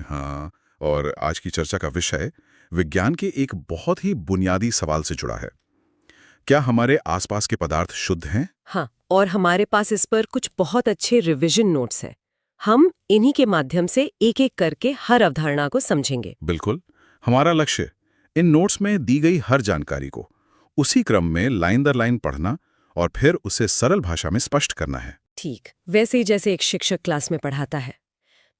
हाँ, और आज की चर्चा का विषय विज्ञान के एक बहुत ही बुनियादी सवाल से जुड़ा है। क्या हमारे आसपास के पदार्थ शुद्ध हैं? हाँ, और हमारे पास इस पर कुछ बहुत अच्छे रिवीजन नोट्स हैं। हम इन्हीं के माध्यम से एक एक करके हर अवधारणा को समझेंगे। बिल्कुल। हमारा लक्ष्य इन नोट्स में दी गई हर जानकारी को उसी क्रम में लाइन दर लाइन पढ़ना और फिर उसे सरल भाषा में स्पष्ट करना है। ठीक, वैसे ही जैसे एक शिक्षक क्लास में पढ़ाता है।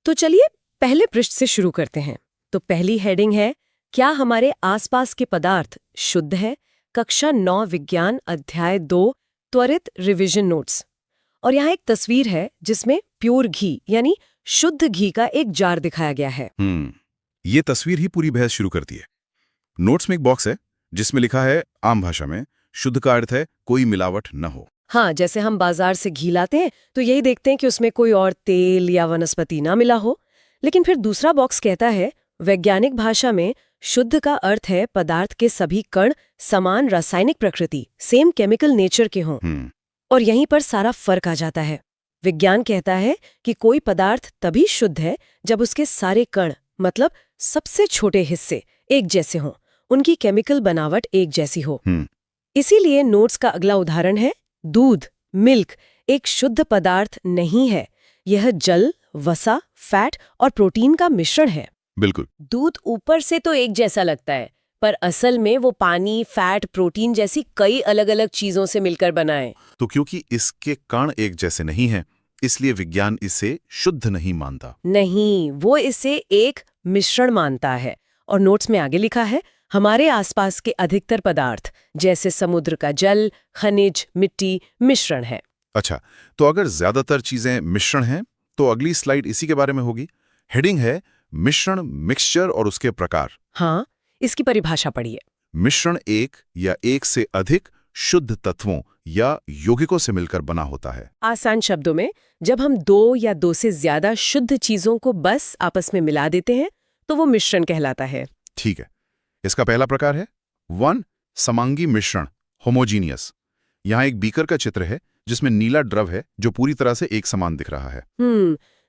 तो चलिए पहले पृष्ठ से शुरू करते हैं। तो पहली हेडिंग है, क्या हमारे आसपास के पदार्थ शुद्ध है? कक्षा 9 विज्ञान अध्याय 2 त्वरित रिवीजन नोट्स। और यहाँ एक तस्वीर है जिसमें प्योर घी यानी शुद्ध घी का एक जार दिखाया गया है। ये तस्वीर ही पूरी बहस शुरू करती है। नोट्स में एक बॉक्स है जिसमें लिखा है आम भाषा में, शुद्ध का अर्थ है कोई मिलावट न हो। हाँ, जैसे हम बाजार से घी लाते हैं तो यही देखते हैं कि उसमें कोई और तेल या वनस्पति ना मिला हो। लेकिन फिर दूसरा बॉक्स कहता है वैज्ञानिक भाषा में शुद्ध का अर्थ है पदार्थ के सभी कण समान रासायनिक प्रकृति, सेम केमिकल नेचर के हों। और यहीं पर सारा फर्क आ जाता है। विज्ञान कहता है कि कोई पदार्थ तभी शुद्ध है जब उसके सारे कण, मतलब सबसे छोटे हिस्से, एक जैसे हों, उनकी केमिकल बनावट एक जैसी हो। इसीलिए नोट्स का अगला उदाहरण है दूध, मिल्क एक शुद्ध पदार्थ नहीं है। यह जल, वसा, फैट और प्रोटीन का मिश्रण है। बिल्कुल। दूध ऊपर से तो एक जैसा लगता है, पर असल में वो पानी, फैट, प्रोटीन जैसी कई अलग अलग चीजों से मिलकर बना है। तो क्योंकि इसके कण एक जैसे नहीं हैं, इसलिए विज्ञान इसे शुद्ध नहीं मानता। नहीं, वो इसे एक मिश्रण मानता है। और नोट्स में आगे लिखा है हमारे आसपास के अधिकतर पदार्थ जैसे समुद्र का जल, खनिज, मिट्टी मिश्रण है। अच्छा, तो अगर ज्यादातर चीजें मिश्रण हैं तो अगली स्लाइड इसी के बारे में होगी। हेडिंग है मिश्रण, मिक्सचर और उसके प्रकार। हाँ, इसकी परिभाषा पढ़िए। मिश्रण एक या एक से अधिक शुद्ध तत्वों या यौगिकों से मिलकर बना होता है। आसान शब्दों में, जब हम दो या दो से ज्यादा शुद्ध चीजों को बस आपस में मिला देते हैं तो वो मिश्रण कहलाता है। ठीक है, इसका पहला प्रकार है 1 समांगी मिश्रण, होमोजीनियस। यहाँ एक बीकर का चित्र है जिसमें नीला द्रव है जो पूरी तरह से एक समान दिख रहा है।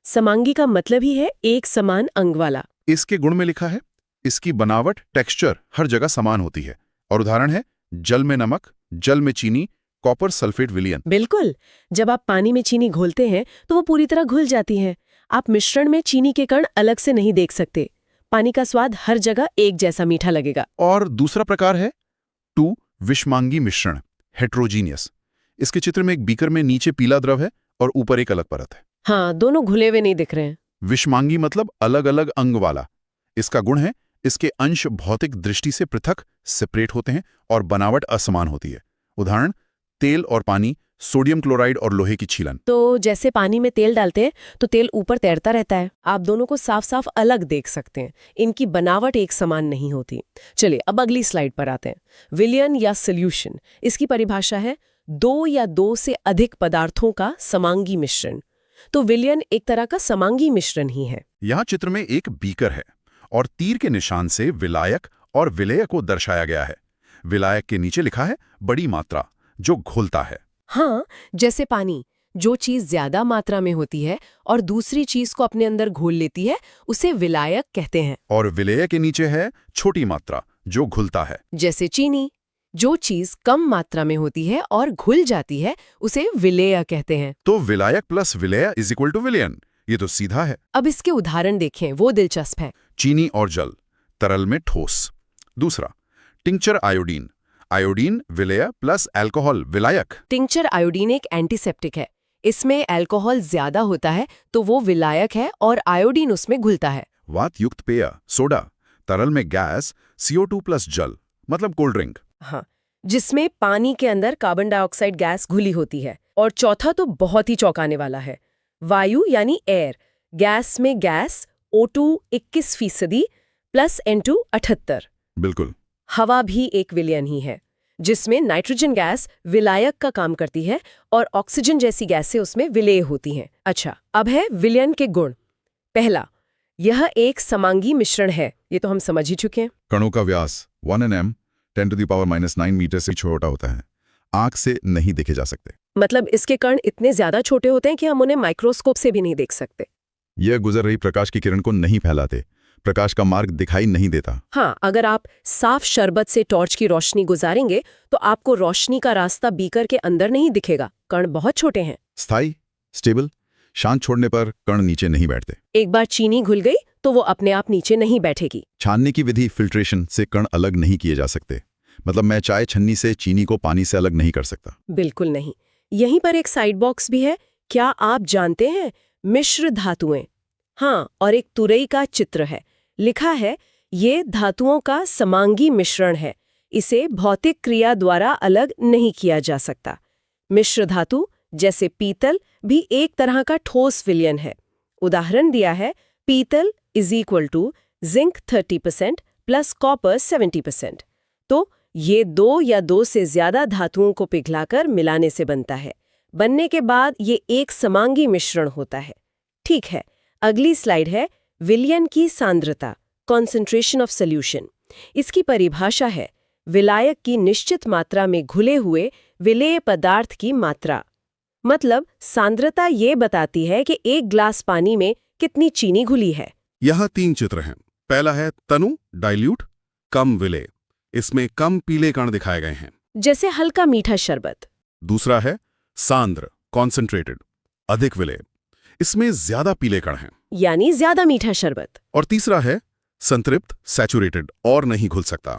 समांगी का मतलब ही है एक समान अंग वाला। इसके गुण में लिखा है इसकी बनावट, टेक्सचर हर जगह समान होती है। और उदाहरण है जल में नमक, जल में चीनी, कॉपर सल्फेट विलयन। बिल्कुल, जब आप पानी में चीनी घोलते हैं तो वो पूरी तरह घुल जाती है। आप मिश्रण में चीनी के कण अलग से नहीं देख सकते। पानी का स्वाद हर जगह एक जैसा मीठा लगेगा। और दूसरा प्रकार है 2 विषमांगी मिश्रण, हेट्रोजीनियस। इसके चित्र में एक बीकर में नीचे पीला द्रव है और ऊपर एक अलग परत है। हाँ, दोनों घुले हुए नहीं दिख रहे हैं। विषमांगी मतलब अलग अलग अंग वाला। इसका गुण है इसके अंश भौतिक दृष्टि से पृथक, सेपरेट होते हैं और बनावट असमान होती है। उदाहरण तेल और पानी, सोडियम क्लोराइड और लोहे की छीलन। तो जैसे पानी में तेल डालते हैं तो तेल ऊपर तैरता रहता है। आप दोनों को साफ साफ अलग देख सकते हैं। इनकी बनावट एक समान नहीं होती। चलिए अब अगली स्लाइड पर आते हैं। विलयन या सॉल्यूशन, इसकी परिभाषा है 2 या 2 से अधिक पदार्थों का समांगी मिश्रण। तो विलयन एक तरह का समांगी मिश्रण ही है। यहाँ चित्र में एक बीकर है और तीर के निशान से विलायक और विलेय को दर्शाया गया है। विलायक के नीचे लिखा है बड़ी मात्रा, जो घुलता है। हाँ, जैसे पानी, जो चीज ज्यादा मात्रा में होती है और दूसरी चीज को अपने अंदर घोल लेती है, उसे विलायक कहते हैं। और विलेय के नीचे है छोटी मात्रा, जो घुलता है। जैसे चीनी, जो चीज कम मात्रा में होती है और घुल जाती है, उसे विलेय कहते हैं। तो विलायक प्लस विलेय इज इक्वल टू विलयन। ये तो सीधा है। अब इसके उदाहरण देखें, वो दिलचस्प है। चीनी और जल, तरल में ठोस। दूसरा टिंक्चर आयोडीन, आयोडीन विलेय प्लस अल्कोहल विलायक। टिंक्चर आयोडीन एक एंटीसेप्टिक है। इसमें अल्कोहल ज्यादा होता है तो वो विलायक है और आयोडीन उसमें घुलता है। वात युक्त पेय, सोडा, तरल में गैस, CO2 प्लस जल, मतलब कोल्ड ड्रिंक। हाँ, जिसमें पानी के अंदर कार्बन डाइऑक्साइड गैस घुली होती है। और चौथा तो बहुत ही चौंकाने वाला है, वायु यानी एयर। गैस में गैस O2 21% प्लस N2 78। बिल्कुल। हवा भी एक विलयन ही है, जिसमें नाइट्रोजन गैस विलायक का काम करती है और ऑक्सीजन जैसी गैसें उसमें विलेय होती हैं। अच्छा, अब है विलयन के गुण। पहला, यह एक समांगी मिश्रण है। ये तो हम समझ ही चुके हैं। कणों का व्यास 1 nm 10⁻⁹ मीटर से छोटा होता है, आंख से नहीं देखे जा सकते। मतलब इसके कण इतने ज्यादा छोटे होते हैं कि हम उन्हें माइक्रोस्कोप से भी नहीं देख सकते। यह गुजर रही प्रकाश की किरण को नहीं फैलाते, प्रकाश का मार्ग दिखाई नहीं देता। हाँ, अगर आप साफ शरबत से टॉर्च की रोशनी गुजारेंगे तो आपको रोशनी का रास्ता बीकर के अंदर नहीं दिखेगा। कण बहुत छोटे हैं। स्थायी, स्टेबल, शांत छोड़ने पर कण नीचे नहीं बैठते। एक बार चीनी घुल गई तो वो अपने आप नीचे नहीं बैठेगी। छानने की विधि फिल्ट्रेशन से कण अलग नहीं किए जा सकते। मतलब मैं चाय छन्नी से चीनी को पानी से अलग नहीं कर सकता। बिल्कुल नहीं। यहीं पर एक साइड बॉक्स भी है। क्या आप जानते हैं मिश्र धातुएं? हाँ, और एक तुरई का चित्र है। लिखा है ये धातुओं का समांगी मिश्रण है, इसे भौतिक क्रिया द्वारा अलग नहीं किया जा सकता। मिश्र धातु जैसे पीतल भी एक तरह का ठोस विलयन है। उदाहरण दिया है पीतल = जिंक 30% प्लस कॉपर 70%। तो ये दो या दो से ज्यादा धातुओं को पिघलाकर मिलाने से बनता है। बनने के बाद ये एक समांगी मिश्रण होता है। ठीक है, अगली स्लाइड है विलयन की सांद्रता, कॉन्सेंट्रेशन ऑफ सॉल्यूशन। इसकी परिभाषा है विलायक की निश्चित मात्रा में घुले हुए विलेय पदार्थ की मात्रा। मतलब सांद्रता ये बताती है कि एक ग्लास पानी में कितनी चीनी घुली है। यहाँ 3 चित्र हैं। पहला है तनु डाइल्यूट, कम विलेय। इसमें कम पीले कण दिखाए गए हैं, जैसे हल्का मीठा शरबत। दूसरा है सांद्र कॉन्सेंट्रेटेड, अधिक विलेय। इसमें ज्यादा पीले कण हैं। यानी ज्यादा मीठा शरबत। और तीसरा है संतृप्त सैचुरेटेड और नहीं घुल सकता।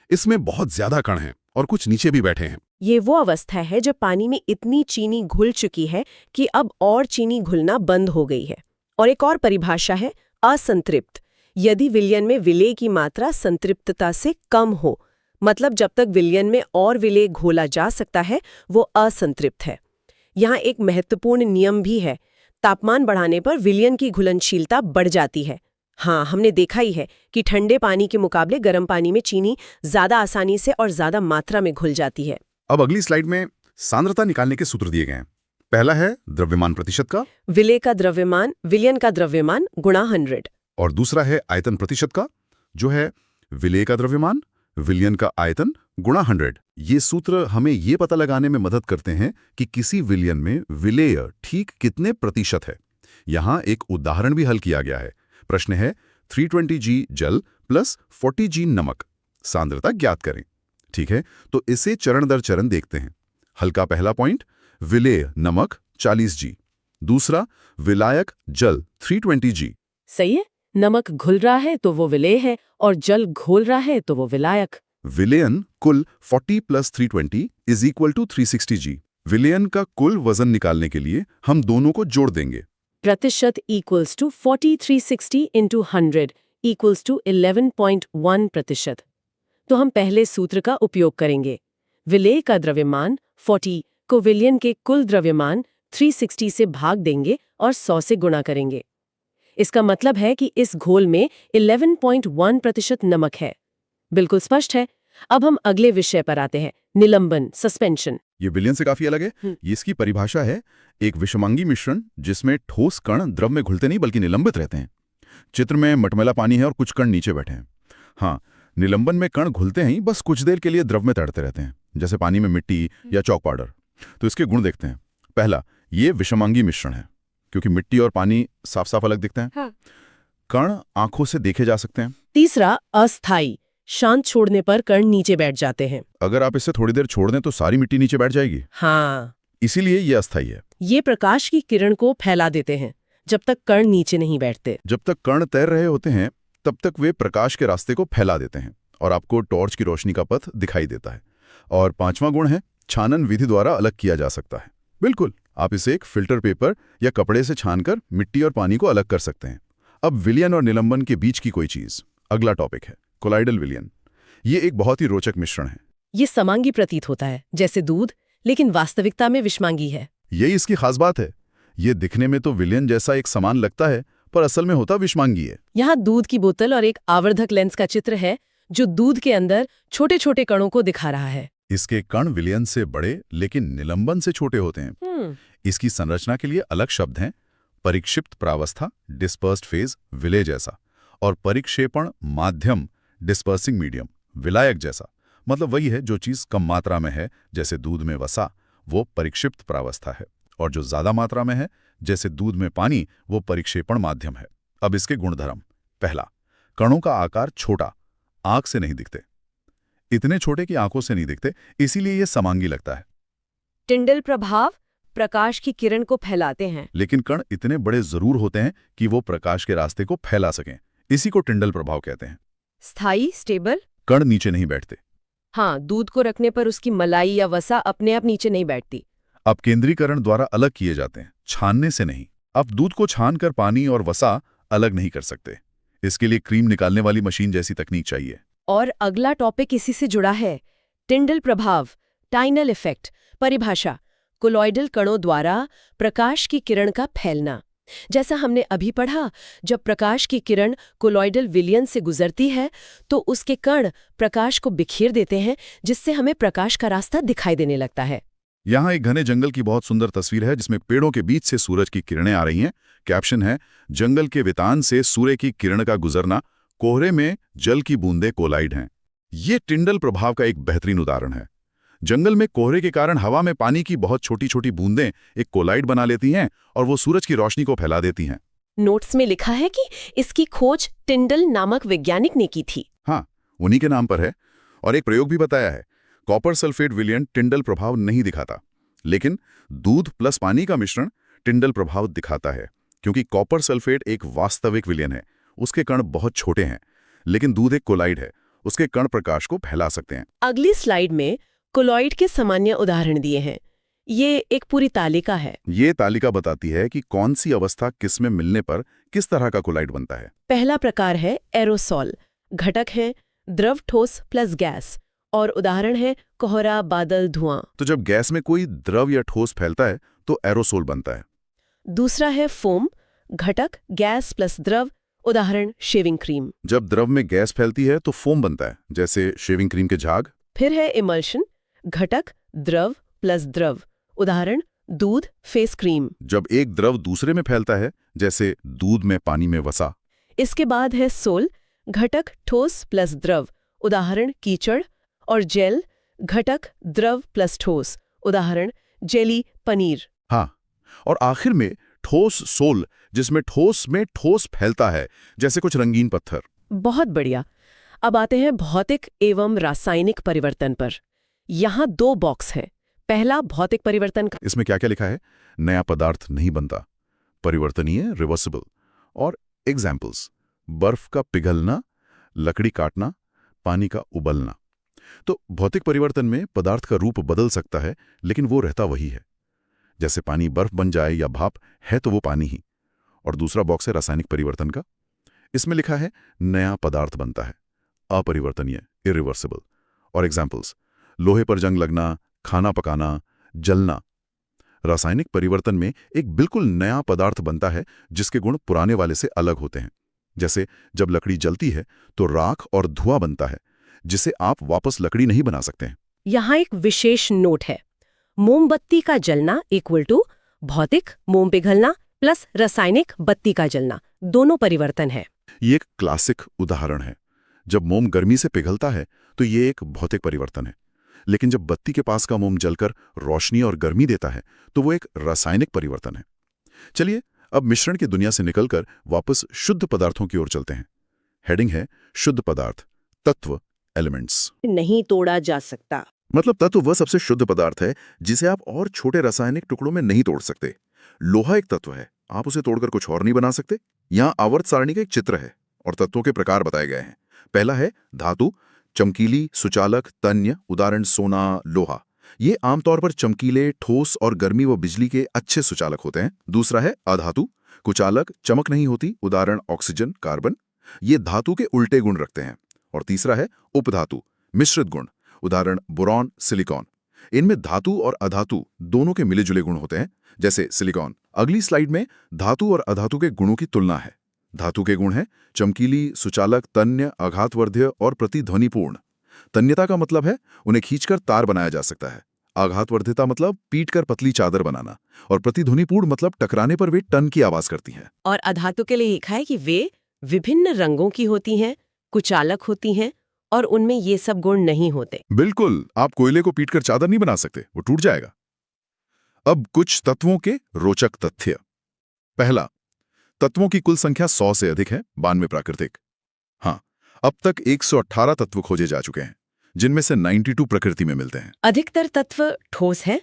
इसमें बहुत ज्यादा कण हैं और कुछ नीचे भी बैठे हैं। ये वो अवस्था है जब पानी में इतनी चीनी घुल चुकी है कि अब और चीनी घुलना बंद हो गई है। और एक और परिभाषा है असंतृप्त, यदि विलयन में विलेय की मात्रा संतृप्तता से कम हो। मतलब जब तक विलयन में और विलेय घोला जा सकता है वो असंतृप्त है। यहाँ एक महत्वपूर्ण नियम भी है, तापमान बढ़ाने पर विलयन की घुलनशीलता बढ़ जाती है। हाँ, हमने देखा ही है कि ठंडे पानी के मुकाबले गर्म पानी में चीनी ज्यादा आसानी से और ज्यादा मात्रा में घुल जाती है। अब अगली स्लाइड में सांद्रता निकालने के सूत्र दिए गए हैं। पहला है द्रव्यमान प्रतिशत का, विलेय का द्रव्यमान विलयन का द्रव्यमान गुणा 100। और दूसरा है आयतन प्रतिशत का, जो है विलेय का द्रव्यमान विलयन का आयतन गुणा 100। ये सूत्र हमें ये पता लगाने में मदद करते हैं कि किसी विलयन में विलेय ठीक कितने प्रतिशत है। यहाँ एक उदाहरण भी हल किया गया है। प्रश्न है 320 G जल प्लस 40 G नमक, सांद्रता ज्ञात करें। ठीक है, तो इसे चरण दर चरण देखते हैं। हल का पहला पॉइंट, विलेय नमक 40 G। दूसरा, विलायक जल 320 G। सही है, नमक घुल रहा है तो वो विलेय है और जल घोल रहा है तो वो विलायक। विलयन कुल 40 + 320 = 360 G। विलयन का कुल वजन निकालने के लिए हम दोनों को जोड़ देंगे। प्रतिशत = 40 360 × 100 = 11.1%। तो हम पहले सूत्र का उपयोग करेंगे। विलेय का द्रव्यमान 40 को विलयन के कुल द्रव्यमान 360 से भाग देंगे और 100 से गुणा करेंगे। इसका मतलब है कि इस घोल में 11.1% नमक है। बिल्कुल स्पष्ट है। अब हम अगले विषय पर आते हैं, निलंबन, सस्पेंशन। ये विलयन से काफी अलग है। ये इसकी परिभाषा है एक विषमांगी मिश्रण जिसमें ठोस कण द्रव में घुलते नहीं बल्कि निलंबित रहते हैं। चित्र में मटमैला पानी है और कुछ कण नीचे बैठे हैं। हाँ, निलंबन में कण घुलते हैं, बस कुछ देर के लिए द्रव में तैरते रहते हैं, जैसे पानी में मिट्टी या चॉक पाउडर। तो इसके गुण देखते हैं। पहला, ये विषमांगी मिश्रण है क्योंकि मिट्टी और पानी साफ साफ अलग दिखते हैं। हाँ। कण आंखों से देखे जा सकते हैं। तीसरा, अस्थाई, शांत छोड़ने पर कण नीचे बैठ जाते हैं। अगर आप इसे थोड़ी देर छोड़ दें तो सारी मिट्टी नीचे बैठ जाएगी। हाँ, इसीलिए ये अस्थायी है। ये प्रकाश की किरण को फैला देते हैं जब तक कण नीचे नहीं बैठते। जब तक कण तैर रहे होते हैं तब तक वे प्रकाश के रास्ते को फैला देते हैं और आपको टॉर्च की रोशनी का पथ दिखाई देता है। और पांचवां गुण है छानन विधि द्वारा अलग किया जा सकता है। बिल्कुल, आप इसे एक फिल्टर पेपर या कपड़े से छानकर मिट्टी और पानी को अलग कर सकते हैं। अब विलयन और निलंबन के बीच की कोई चीज। अगला टॉपिक है कोलाइडल विलयन। ये एक बहुत ही रोचक मिश्रण है। ये समांगी प्रतीत होता है जैसे दूध, लेकिन वास्तविकता में विषमांगी है। यही इसकी खास बात है। ये दिखने में तो विलयन जैसा एक समान लगता है, पर असल में होता विषमांगी है। यहाँ दूध की बोतल और एक आवर्धक लेंस का चित्र है जो दूध के अंदर छोटे छोटे कणों को दिखा रहा है। इसके कण विलयन से बड़े लेकिन निलंबन से छोटे होते हैं। इसकी संरचना के लिए अलग शब्द हैं, परिक्षिप्त प्रावस्था डिस्पर्स्ड फेज विलेय जैसा, और परिक्षेपण माध्यम डिस्पर्सिंग मीडियम विलायक जैसा। मतलब वही है, जो चीज कम मात्रा में है जैसे दूध में वसा, वो परिक्षिप्त प्रावस्था है, और जो ज्यादा मात्रा में है जैसे दूध में पानी वो परिक्षेपण माध्यम है। अब इसके गुणधर्म। पहला, कणों का आकार छोटा, आंख से नहीं दिखते। इतने छोटे कि आंखों से नहीं दिखते, इसीलिए ये समांगी लगता है। टिंडल प्रभाव, प्रकाश की किरण को फैलाते हैं। लेकिन कण इतने बड़े जरूर होते हैं कि वो प्रकाश के रास्ते को फैला सकें। इसी को टिंडल प्रभाव कहते हैं। स्थायी, स्टेबल। कण नीचे नहीं बैठते। हाँ, दूध को रखने पर उसकी मलाई या वसा अपने आप नीचे नहीं बैठती। अब केंद्रीकरण द्वारा अलग किए जाते हैं, छानने से नहीं। अब दूध को छानकर पानी और वसा अलग नहीं कर सकते। इसके लिए क्रीम निकालने वाली मशीन जैसी तकनीक चाहिए। और अगला टॉपिक इसी से जुड़ा है, टिंडल प्रभाव, टाइनल इफेक्ट। परिभाषा, कोलॉइडल कणों द्वारा प्रकाश की किरण का फैलना। जैसा हमने अभी पढ़ा, जब प्रकाश की किरण कोलॉइडल विलयन से गुजरती है तो उसके कण प्रकाश को बिखेर देते हैं, जिससे हमें प्रकाश का रास्ता दिखाई देने लगता है। यहाँ एक घने जंगल की बहुत सुंदर तस्वीर है जिसमें पेड़ों के बीच से सूरज की किरणें आ रही हैं। कैप्शन है, जंगल के वितान से सूर्य की किरण का गुजरना, कोहरे में जल की बूंदें कोलाइड हैं। ये टिंडल प्रभाव का एक बेहतरीन उदाहरण है। जंगल में कोहरे के कारण हवा में पानी की बहुत छोटी छोटी बूंदें एक कोलाइड बना लेती हैं और वो सूरज की रोशनी को फैला देती हैं। नोट्स में लिखा है कि इसकी खोज टिंडल नामक वैज्ञानिक ने की थी। हाँ, उन्हीं के नाम पर है। और एक प्रयोग भी बताया है। कॉपर सल्फेट विलयन टिंडल प्रभाव नहीं दिखाता, लेकिन दूध प्लस पानी का मिश्रण टिंडल प्रभाव दिखाता है, क्योंकि कॉपर सल्फेट एक वास्तविक विलयन है। उसके कण बहुत छोटे हैं, लेकिन दूध एक कोलाइड है, उसके कण प्रकाश को फैला सकते हैं। अगली स्लाइड में कोलॉइड के सामान्य उदाहरण दिए हैं। ये एक पूरी तालिका है। ये तालिका बताती है कि कौन सी अवस्था किस में मिलने पर किस तरह का कोलाइड बनता है। पहला प्रकार है एरोसॉल। घटक है द्रव, ठोस प्लस गैस, और उदाहरण है कोहरा, बादल, धुआं। तो जब गैस में कोई द्रव या ठोस फैलता है तो एरोसोल बनता है। दूसरा है फोम। घटक गैस प्लस द्रव, उदाहरण शेविंग क्रीम। जब द्रव में गैस फैलती है तो फोम बनता है, जैसे शेविंग क्रीम के झाग। फिर है इमल्शन। घटक द्रव प्लस द्रव, उदाहरण दूध, फेस क्रीम। जब एक द्रव दूसरे में फैलता है, जैसे दूध में पानी में वसा। इसके बाद है सोल। घटक ठोस प्लस द्रव, उदाहरण कीचड़, और जेल। घटक द्रव प्लस ठोस, उदाहरण जेली, पनीर। हाँ, और आखिर में ठोस सोल, जिसमें ठोस में ठोस फैलता है, जैसे कुछ रंगीन पत्थर। बहुत बढ़िया। अब आते हैं भौतिक एवं रासायनिक परिवर्तन पर। यहाँ 2 बॉक्स हैं। पहला भौतिक परिवर्तन का। इसमें क्या क्या लिखा है? नया पदार्थ नहीं बनता, परिवर्तनीय, रिवर्सिबल। और एग्जाम्पल्स: बर्फ का पिघलना, लकड़ी काटना, पानी का उबलना। तो भौतिक परिवर्तन में पदार्थ का रूप बदल सकता है, लेकिन वो रहता वही है। जैसे पानी बर्फ बन जाए या भाप है तो वो पानी ही। और दूसरा बॉक्स है रासायनिक परिवर्तन का। इसमें लिखा है नया पदार्थ बनता है, अपरिवर्तनीय, इरिवर्सिबल। और एग्जाम्पल्स: लोहे पर जंग लगना, खाना पकाना, जलना। रासायनिक परिवर्तन में एक बिल्कुल नया पदार्थ बनता है जिसके गुण पुराने वाले से अलग होते हैं। जैसे जब लकड़ी जलती है तो राख और धुआं बनता है, जिसे आप वापस लकड़ी नहीं बना सकते हैं। यहाँ एक विशेष नोट है। मोमबत्ती का जलना इक्वल टू भौतिक मोम पिघलना प्लस रासायनिक बत्ती का जलना, दोनों परिवर्तन है। ये एक क्लासिक उदाहरण है। जब मोम गर्मी से पिघलता है तो ये एक भौतिक परिवर्तन है, लेकिन जब बत्ती के पास का मोम जलकर रोशनी और गर्मी देता है तो वो एक रासायनिक परिवर्तन है। चलिए अब मिश्रण की दुनिया से निकलकर वापस शुद्ध पदार्थों की ओर चलते हैं। हेडिंग है शुद्ध पदार्थ, तत्व, एलिमेंट्स। नहीं तोड़ा जा सकता। मतलब तत्व वह सबसे शुद्ध पदार्थ है जिसे आप और छोटे रासायनिक टुकड़ों में नहीं तोड़ सकते। लोहा एक तत्व है, आप उसे तोड़कर कुछ और नहीं बना सकते। यहाँ आवर्त सारणी का एक चित्र है और तत्वों के प्रकार बताए गए हैं। पहला है धातु, चमकीली, सुचालक, तन्य, उदाहरण सोना, लोहा। ये आमतौर पर चमकीले, ठोस और गर्मी व बिजली के अच्छे सुचालक होते हैं। दूसरा है अधातु, कुचालक, चमक नहीं होती, उदाहरण ऑक्सीजन, कार्बन। ये धातु के उल्टे गुण रखते हैं। और तीसरा है उपधातु, मिश्रित गुण, उदाहरण बोरॉन, सिलिकॉन। इनमें धातु और अधातु दोनों के मिले जुले गुण होते हैं, जैसे सिलिकॉन। अगली स्लाइड में धातु और अधातु के गुणों की तुलना है। धातु के गुण हैं चमकीली, सुचालक, तन्य, आघातवर्ध्य और प्रतिध्वनिपूर्ण। तन्यता का मतलब है उन्हें खींचकर तार बनाया जा सकता है। आघातवर्ध्यता मतलब पीटकर पतली चादर बनाना। और प्रतिध्वनिपूर्ण मतलब टकराने पर वे टन की आवाज करती हैं। और अधातु के लिए लिखा है कि वे विभिन्न रंगों की होती हैं, कुचालक होती हैं, और उनमें ये सब गुण नहीं होते। बिल्कुल, आप कोयले को पीटकर चादर नहीं बना सकते, वो टूट जाएगा। अब कुछ तत्वों के रोचक तथ्य। पहला, तत्वों की कुल संख्या 100 से अधिक है, 92 प्राकृतिक। हाँ, अब तक 118 तत्व खोजे जा चुके हैं, जिनमें से 92 प्रकृति में मिलते हैं। अधिकतर तत्व ठोस हैं।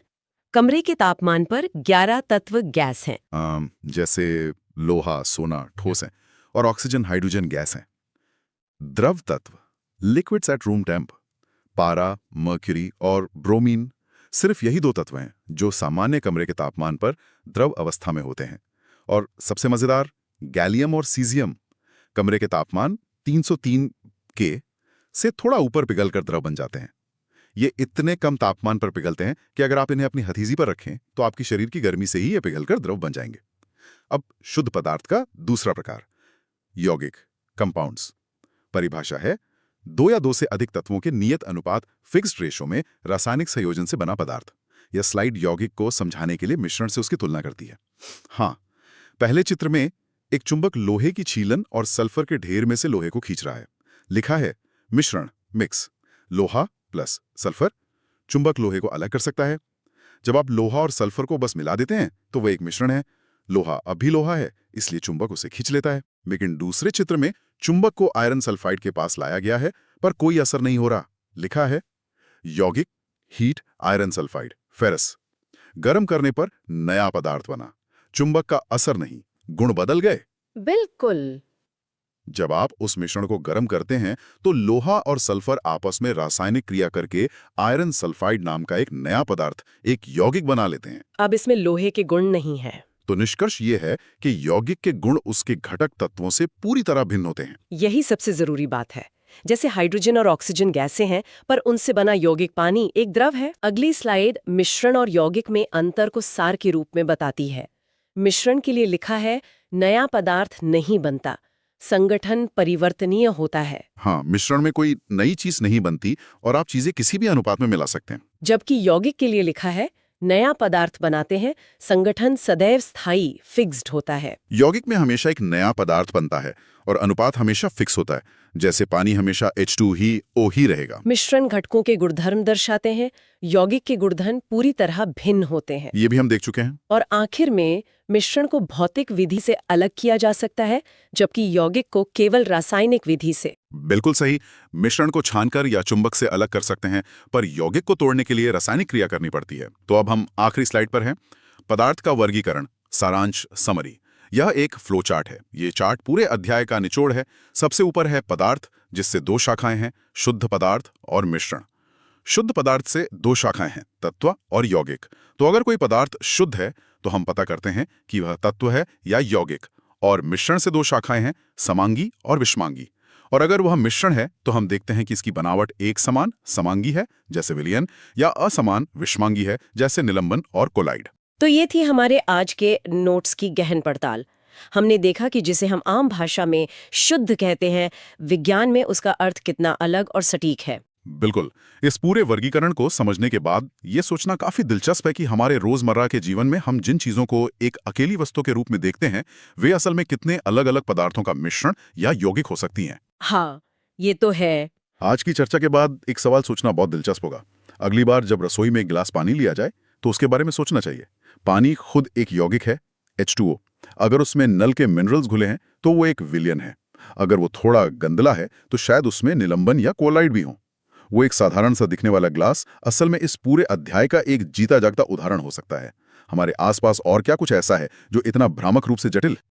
कमरे के तापमान पर 11 तत्व गैस हैं। जैसे लोहा, सोना ठोस हैं और ऑक्सीजन, हाइड्रोजन गैस हैं। द्रव तत्व, लिक्विड्स एट रूम टेम्प, पारा, मर्क्यूरी और ब्रोमीन, सिर्फ यही 2 तत्व हैं जो सामान्य कमरे के तापमान पर द्रव अवस्था में होते हैं। और सबसे मजेदार, गैलियम और सीजियम कमरे के तापमान 303 के से थोड़ा ऊपर पिघलकर द्रव बन जाते हैं। ये इतने कम तापमान पर पिघलते हैं कि अगर आप इन्हें अपनी हथेली पर रखें तो आपकी शरीर की गर्मी से ही ये पिघलकर द्रव बन जाएंगे। अब शुद्ध पदार्थ का दूसरा प्रकार, यौगिक, कंपाउंड्स। परिभाषा है 2 या 2 से अधिक तत्वों के नियत अनुपात फिक्स्ड रेशो में रासायनिक संयोजन से बना पदार्थ। यह स्लाइड यौगिक को समझाने के लिए मिश्रण से उसकी तुलना करती है। हाँ, पहले चित्र में एक चुंबक लोहे की छीलन और सल्फर के ढेर में से लोहे को खींच रहा है। लिखा है मिश्रण, मिक्स, लोहा प्लस सल्फर। चुंबक लोहे को अलग कर सकता है। जब आप लोहा और सल्फर को बस मिला देते हैं तो वह एक मिश्रण है। लोहा अब भी लोहा है, इसलिए चुंबक उसे खींच लेता है। लेकिन दूसरे चित्र में चुंबक को आयरन सल्फाइड के पास लाया गया है, पर कोई असर नहीं हो रहा। लिखा है यौगिक, हीट, आयरन सल्फाइड, फेरस। गर्म करने पर नया पदार्थ बना। चुंबक का असर नहीं, गुण बदल गए। बिल्कुल। जब आप उस मिश्रण को गर्म करते हैं तो लोहा और सल्फर आपस में रासायनिक क्रिया करके आयरन सल्फाइड नाम का एक नया पदार्थ, एक यौगिक बना लेते हैं। अब इसमें लोहे के गुण नहीं है। तो निष्कर्ष ये है कि यौगिक के गुण उसके घटक तत्वों से पूरी तरह भिन्न होते हैं। यही सबसे जरूरी बात है। जैसे हाइड्रोजन और ऑक्सीजन गैसें हैं, पर उनसे बना यौगिक पानी एक द्रव है। अगली स्लाइड मिश्रण और यौगिक में अंतर को सार के रूप में बताती है। मिश्रण के लिए लिखा है नया पदार्थ नहीं बनता, संगठन परिवर्तनीय होता है। हाँ, मिश्रण में कोई नई चीज नहीं बनती और आप चीजें किसी भी अनुपात में मिला सकते हैं। जबकि यौगिक के लिए लिखा है नया पदार्थ बनाते हैं, संगठन सदैव स्थायी, फिक्स्ड होता है। यौगिक में हमेशा एक नया पदार्थ बनता है और अनुपात हमेशा फिक्स होता है। जैसे पानी हमेशा H2 ही O ही रहेगा। मिश्रण घटकों के गुणधर्म दर्शाते हैं, यौगिक के गुणधर्म पूरी तरह भिन्न होते हैं। ये भी हम देख चुके हैं। और आखिर में मिश्रण को भौतिक विधि से अलग किया जा सकता है, जबकि यौगिक को केवल रासायनिक विधि से। बिल्कुल सही। मिश्रण को छानकर या चुंबक से अलग कर सकते हैं, पर यौगिक को तोड़ने के लिए रासायनिक क्रिया करनी पड़ती है। तो अब हम आखिरी स्लाइड पर हैं। पदार्थ का वर्गीकरण, सारांश, समरी। यह एक फ्लो चार्ट है। ये चार्ट पूरे अध्याय का निचोड़ है। सबसे ऊपर है पदार्थ, जिससे 2 शाखाएं हैं, शुद्ध पदार्थ और मिश्रण। शुद्ध पदार्थ से 2 शाखाएं हैं, तत्व और यौगिक। तो अगर कोई पदार्थ शुद्ध है तो हम पता करते हैं कि वह तत्व है या यौगिक। और मिश्रण से 2 शाखाएं हैं, समांगी और विषमांगी। और अगर वह मिश्रण है तो हम देखते हैं कि इसकी बनावट एक समान समांगी है, जैसे विलयन, या असमान विषमांगी है, जैसे निलंबन और कोलाइड। तो ये थी हमारे आज के नोट्स की गहन पड़ताल। हमने देखा कि जिसे हम आम भाषा में शुद्ध कहते हैं, विज्ञान में उसका अर्थ कितना अलग और सटीक है। बिल्कुल। इस पूरे वर्गीकरण को समझने के बाद ये सोचना काफी दिलचस्प है कि हमारे रोजमर्रा के जीवन में हम जिन चीजों को एक अकेली वस्तु के रूप में देखते हैं, वे असल में कितने अलग-अलग पदार्थों का मिश्रण या यौगिक हो सकती हैं। हाँ, ये तो है। आज की चर्चा के बाद एक सवाल सोचना बहुत दिलचस्प होगा। अगली बार जब रसोई में एक गिलास पानी लिया जाए तो उसके बारे में सोचना चाहिए। पानी खुद एक यौगिक है, H2O। अगर उसमें नल के मिनरल्स घुले हैं तो वो एक विलयन है। अगर वो थोड़ा गंदला है तो शायद उसमें निलंबन या कोलाइड भी हो। वो एक साधारण सा दिखने वाला ग्लास असल में इस पूरे अध्याय का एक जीता जागता उदाहरण हो सकता है। हमारे आसपास और क्या कुछ ऐसा है जो इतना भ्रामक रूप से जटिल